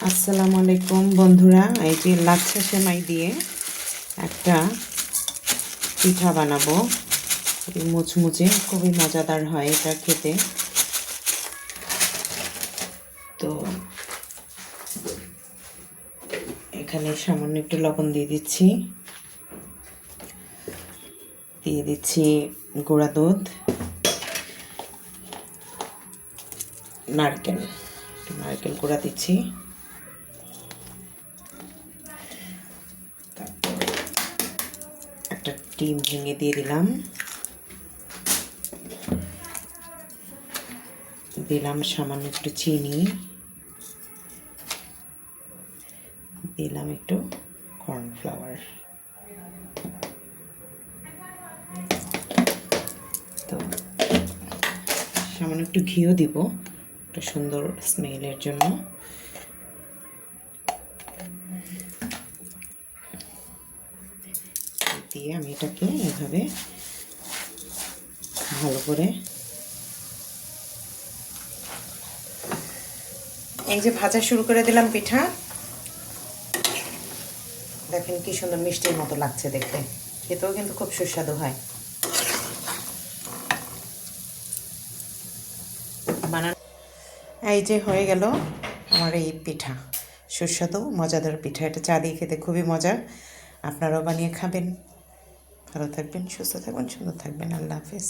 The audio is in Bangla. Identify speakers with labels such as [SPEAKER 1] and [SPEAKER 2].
[SPEAKER 1] আসসালামু আলাইকুম বন্ধুরা, এই যে লাচ্ছা সেমাই দিয়ে একটা পিঠা বানাবো। এই মুচমুচে খুবই মজাদার হয় এটা খেতে। তো এখানে সামান্য একটু লবণ দিয়ে দিচ্ছি, গুঁড়া দুধ, নারকেল গুঁড়া দিচ্ছি, তারপর একটা ডিম ভেঙে দিয়ে দিলাম সামান্য একটু চিনি, দিলাম একটু কর্নফ্লাওয়ার। তো সামান্য একটু ঘিও দিব একটা সুন্দর স্মেলের জন্য। দিয়ে আমি এটাকে এভাবে ভালো করে এই যে ভাজা শুরু করে দিলাম পিঠা। দেখেন কি সুন্দর মিষ্টির মতো লাগছে দেখতে, খেতেও কিন্তু খুব সুস্বাদু হয়। এই যে হয়ে গেল আমার এই পিঠা, সুস্বাদু মজাদার পিঠা। এটা চা দিয়ে খেতে খুবই মজা। আপনারাও বানিয়ে খাবেন। ভালো থাকবেন, সুস্থ থাকবেন, সুন্দর থাকবেন। আল্লাহ হাফেজ।